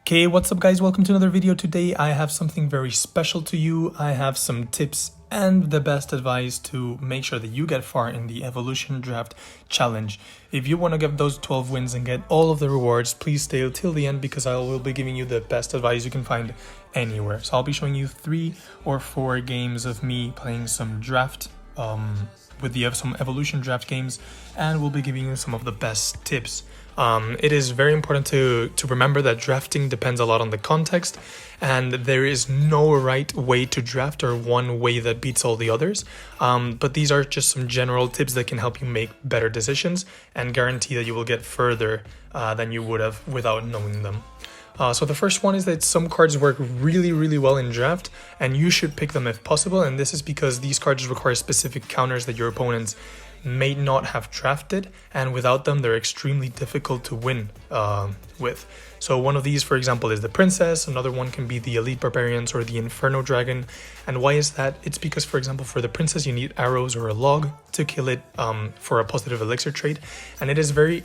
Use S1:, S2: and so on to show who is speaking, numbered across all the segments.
S1: Okay, what's up guys? Welcome to another video. Today I have something very special to you. I have some tips and the best advice to make sure that you get far in the Evolution Draft Challenge. If you want to get those 12 wins and get all of the rewards, please stay till the end because I will be giving you the best advice you can find anywhere. So I'll be showing you 3 or 4 games of me playing some draft with some Evolution Draft games, and we'll be giving you some of the best tips. It is very important to remember that drafting depends a lot on the context, and there is no right way to draft or one way that beats all the others. But these are just some general tips that can help you make better decisions and guarantee that you will get further than you would have without knowing them. So the first one is that some cards work really well in draft, and you should pick them if possible, and this is because these cards require specific counters that your opponents may not have drafted, and without them they're extremely difficult to win with. So one of these, for example, is the Princess. Another one can be the Elite Barbarians or the Inferno Dragon. And why is that? It's because, for example, for the Princess you need arrows or a log to kill it for a positive elixir trade, and it is very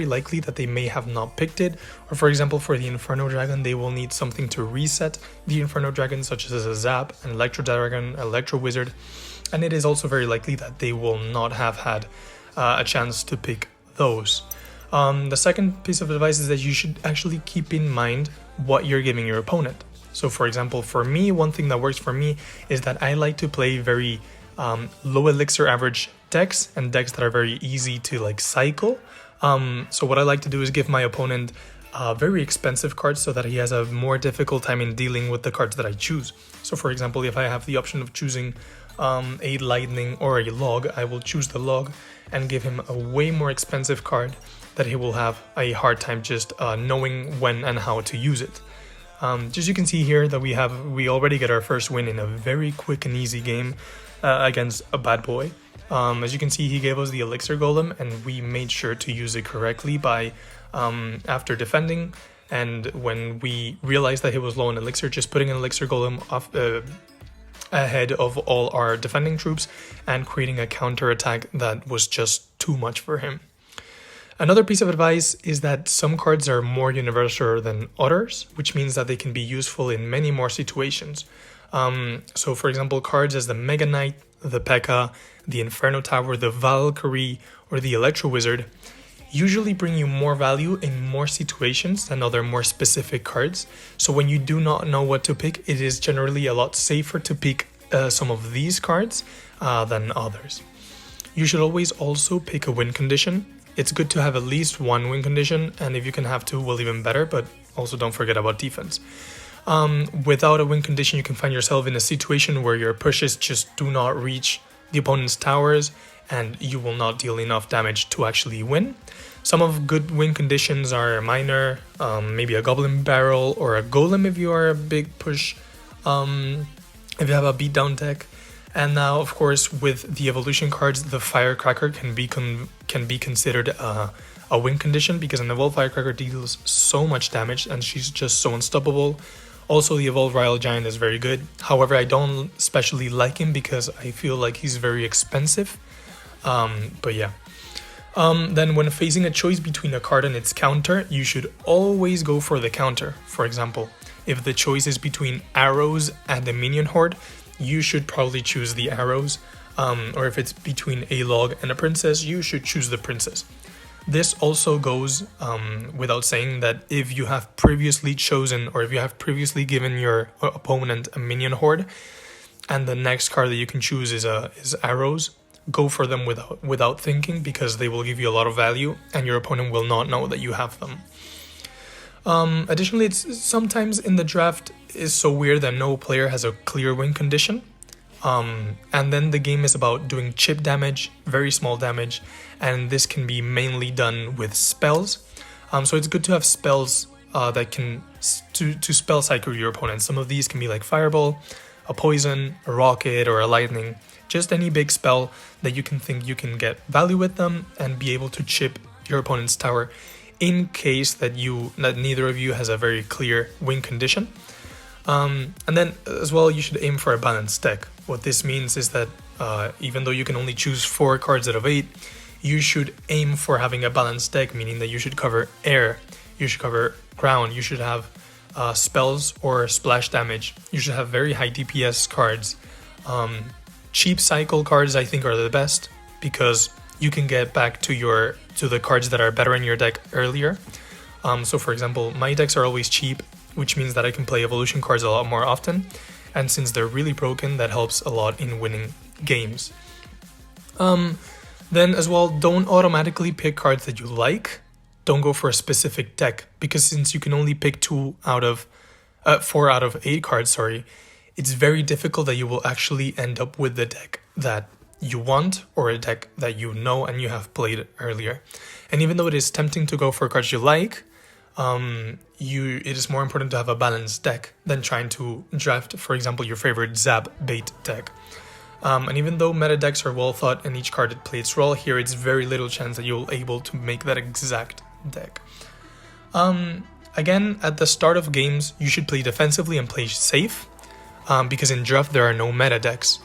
S1: likely that they may have not picked it. Or for example, for the Inferno Dragon they will need something to reset the Inferno Dragon, such as a Zap, an Electro Dragon, Electro Wizard, and it is also very likely that they will not have had a chance to pick those. The second piece of advice is that you should actually keep in mind what you're giving your opponent. So for example, for me, one thing that works for me is that I like to play very low elixir average decks, and decks that are very easy to cycle. So what I like to do is give my opponent very expensive cards so that he has a more difficult time in dealing with the cards that I choose. So for example, if I have the option of choosing a lightning or a log, I will choose the log and give him a way more expensive card that he will have a hard time just knowing when and how to use it. Just you can see here that we already get our first win in a very quick and easy game against a bad boy. As you can see, he gave us the Elixir Golem, and we made sure to use it correctly by after defending, and when we realized that he was low on elixir, just putting an Elixir Golem off ahead of all our defending troops and creating a counter attack that was just too much for him. Another piece of advice is that some cards are more universal than others, which means that they can be useful in many more situations. So for example, cards as the Mega Knight, the P.E.K.K.A., the Inferno Tower, the Valkyrie, or the Electro Wizard usually bring you more value in more situations than other more specific cards. So when you do not know what to pick, it is generally a lot safer to pick some of these cards than others. You should always also pick a win condition. It's good to have at least one win condition, and if you can have 2, well, even better, but also don't forget about defense. Without a win condition, you can find yourself in a situation where your pushes just do not reach the opponent's towers, and you will not deal enough damage to actually win. Some of good win conditions are a miner, maybe a Goblin Barrel, or a Golem if you are a big push, if you have a beatdown deck. And now, of course, with the evolution cards, the Firecracker can be considered a win condition, because an Evolved Firecracker deals so much damage and she's just so unstoppable. Also, the Evolved Royale Giant is very good. However, I don't especially like him because I feel like he's very expensive. But yeah. Then when facing a choice between a card and its counter, you should always go for the counter. For example, if the choice is between arrows and a minion horde, you should probably choose the arrows. Or if it's between a log and a princess, you should choose the princess. This also goes without saying that if you have previously chosen, or if you have previously given your opponent a minion horde, and the next card that you can choose is arrows, go for them without thinking, because they will give you a lot of value and your opponent will not know that you have them. Additionally, it's sometimes in the draft is so weird that no player has a clear win condition. And then the game is about doing chip damage, very small damage, and this can be mainly done with spells. So it's good to have spells that can to spell cycle your opponent. Some of these can be like Fireball, a Poison, a Rocket, or a Lightning. Just any big spell that you can think you can get value with them and be able to chip your opponent's tower in case that neither of you has a very clear win condition. And then as well, you should aim for a balanced deck. What this means is that even though you can only choose 4 cards out of 8, you should aim for having a balanced deck, meaning that you should cover air, You should cover ground. You should have spells or splash damage. You should have very high DPS cards. Cheap cycle cards I think are the best because you can get back to the cards that are better in your deck earlier. So for example, my decks are always cheap, which means that I can play evolution cards a lot more often. And since they're really broken, that helps a lot in winning games. Then as well, don't automatically pick cards that you like. Don't go for a specific deck, because since you can only pick 4 out of 8 cards, it's very difficult that you will actually end up with the deck that you want or a deck that you know and you have played earlier. And even though it is tempting to go for cards you like, it is more important to have a balanced deck than trying to draft, for example, your favorite Zap bait deck. And even though meta decks are well thought and each card plays its role, here it's very little chance that you'll able to make that exact deck. Again, at the start of games, you should play defensively and play safe, because in draft there are no meta decks.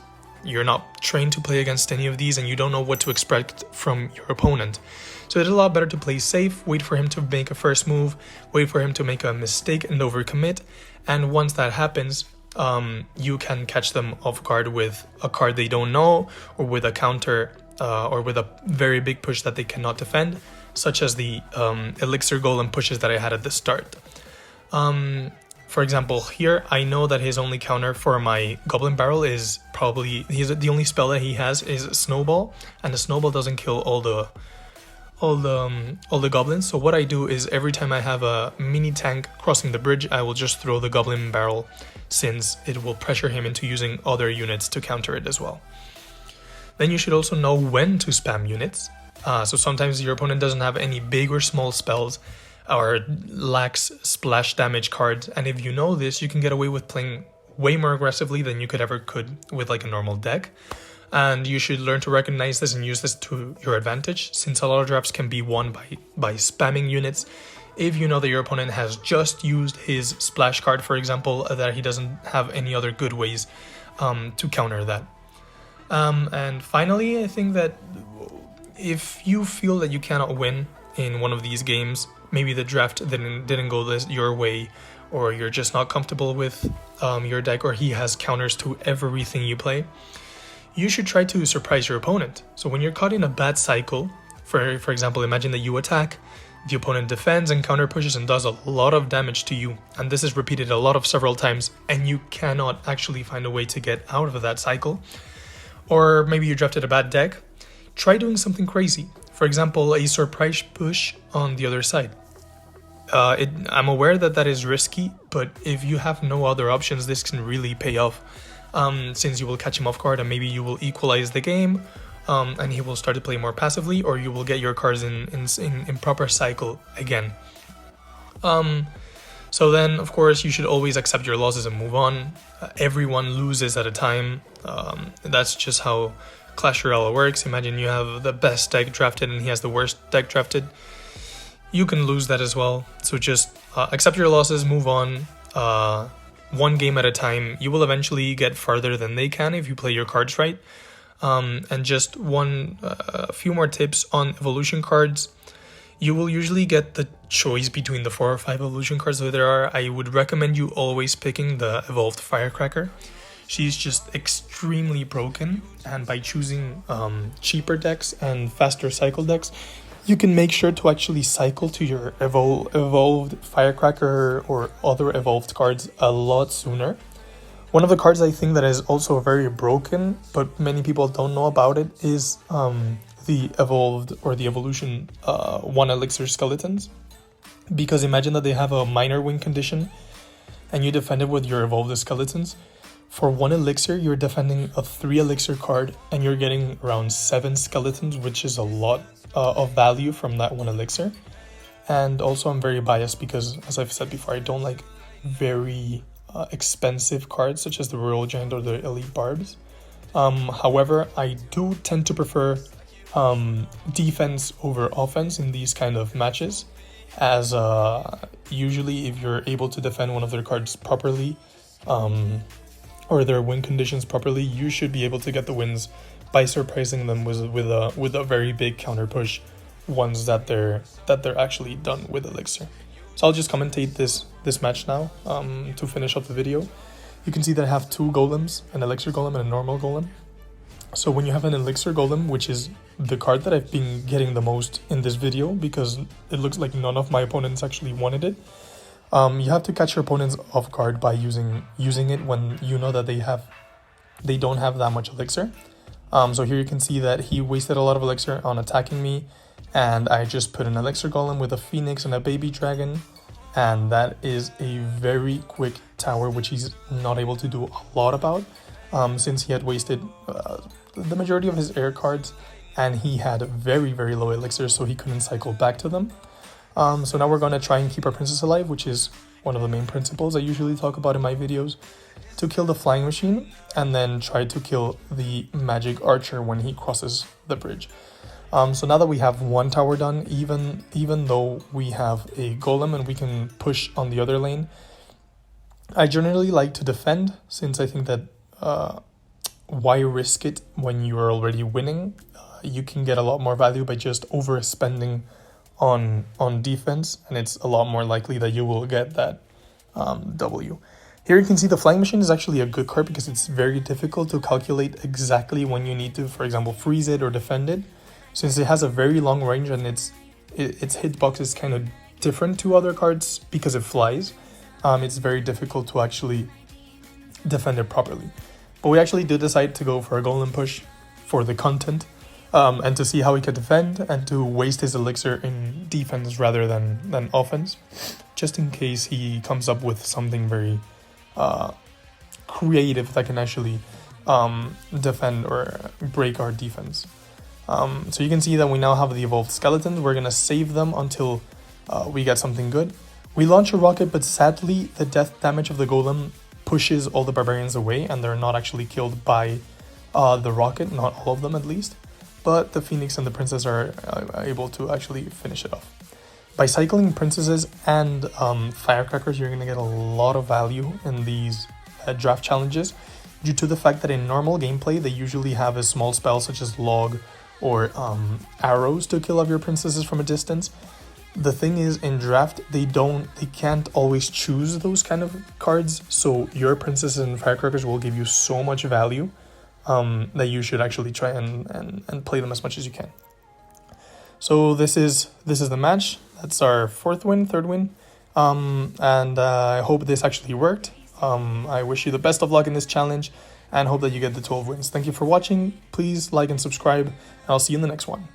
S1: You're not trained to play against any of these and you don't know what to expect from your opponent. So it's a lot better to play safe, wait for him to make a first move, wait for him to make a mistake and overcommit, and once that happens, you can catch them off guard with a card they don't know, or with a counter, or with a very big push that they cannot defend, such as the Elixir Golem pushes that I had at the start. For example, here I know that his only counter for my Goblin Barrel is probably the only spell that he has is Snowball, and the Snowball doesn't kill all the goblins. So what I do is every time I have a mini tank crossing the bridge, I will just throw the Goblin Barrel, since it will pressure him into using other units to counter it as well. Then you should also know when to spam units. So sometimes your opponent doesn't have any big or small spells or lacks splash damage cards, and if you know this, you can get away with playing way more aggressively than you could with like a normal deck. And you should learn to recognize this and use this to your advantage, since a lot of drafts can be won by spamming units. If you know that your opponent has just used his splash card, for example, that he doesn't have any other good ways to counter that. And finally, I think that if you feel that you cannot win in one of these games, maybe the draft didn't go your way, or you're just not comfortable with your deck, or he has counters to everything you play, you should try to surprise your opponent. So when you're caught in a bad cycle, for example, imagine that you attack, the opponent defends and counter pushes and does a lot of damage to you, and this is repeated several times, and you cannot actually find a way to get out of that cycle. Or maybe you drafted a bad deck, try doing something crazy. For example, a surprise push on the other side. I'm aware that is risky, but if you have no other options, this can really pay off, since you will catch him off guard and maybe you will equalize the game, and he will start to play more passively, or you will get your cards in proper cycle again. So then, of course, you should always accept your losses and move on. Everyone loses at a time. That's just how Clash Royale works. Imagine you have the best deck drafted and he has the worst deck drafted. You can lose that as well. So just accept your losses, move on. One game at a time. You will eventually get farther than they can if you play your cards right. And just a few more tips on evolution cards. You will usually get the choice between the 4 or 5 evolution cards that there are. I would recommend you always picking the Evolved Firecracker. She's just extremely broken, and by choosing cheaper decks and faster cycle decks, you can make sure to actually cycle to your evolved Firecracker or other evolved cards a lot sooner. One of the cards I think that is also very broken, but many people don't know about it, is the evolved or the evolution 1 elixir skeletons. Because imagine that they have a minor win condition and you defend it with your evolved skeletons. For 1 elixir, you're defending a 3 elixir card and you're getting around 7 skeletons, which is a lot of value from that 1 elixir. And also I'm very biased because, as I've said before, I don't like very expensive cards such as the Royal Giant or the Elite Barbs. However, I do tend to prefer defense over offense in these kind of matches, as usually if you're able to defend one of their cards properly, or their win conditions properly, you should be able to get the wins by surprising them with a very big counter push once that they're actually done with Elixir. So I'll just commentate this match now to finish up the video. You can see that I have two golems, an elixir golem and a normal golem. So when you have an elixir golem, which is the card that I've been getting the most in this video because it looks like none of my opponents actually wanted it, you have to catch your opponents off guard by using it when you know that they don't have that much elixir. So here you can see that he wasted a lot of elixir on attacking me, and I just put an elixir golem with a phoenix and a baby dragon, and that is a very quick tower which he's not able to do a lot about since he had wasted the majority of his air cards, and he had very low elixir, so he couldn't cycle back to them. So now we're going to try and keep our princess alive, which is one of the main principles I usually talk about in my videos, to kill the flying machine and then try to kill the magic archer when he crosses the bridge. So now that we have one tower done, even though we have a golem and we can push on the other lane, I generally like to defend, since I think that why risk it when you are already winning? You can get a lot more value by just overspending on defense, and it's a lot more likely that you will get that W. Here you can see the flying machine is actually a good card because it's very difficult to calculate exactly when you need to, for example, freeze it or defend it. Since it has a very long range and its hitbox is kind of different to other cards because it flies, it's very difficult to actually defend it properly. But we actually did decide to go for a golem push for the content, and to see how he could defend and to waste his elixir in defense rather than offense, just in case he comes up with something very creative that can actually defend or break our defense. So you can see that we now have the evolved skeletons. We're going to save them until we get something good. We launch a rocket, but sadly the death damage of the golem pushes all the barbarians away, and they're not actually killed by the rocket, not all of them at least. But the phoenix and the princess are able to actually finish it off. By cycling princesses and firecrackers, you're going to get a lot of value in these draft challenges, due to the fact that in normal gameplay they usually have a small spell such as log or arrows to kill off your princesses from a distance. The thing is, in draft they can't always choose those kind of cards, so your princesses and firecrackers will give you so much value that you should actually try and play them as much as you can. So this is the match. That's our third win, and I hope this actually worked. I wish you the best of luck in this challenge and hope that you get the 12 wins. Thank you for watching. Please like and subscribe, and I'll see you in the next one.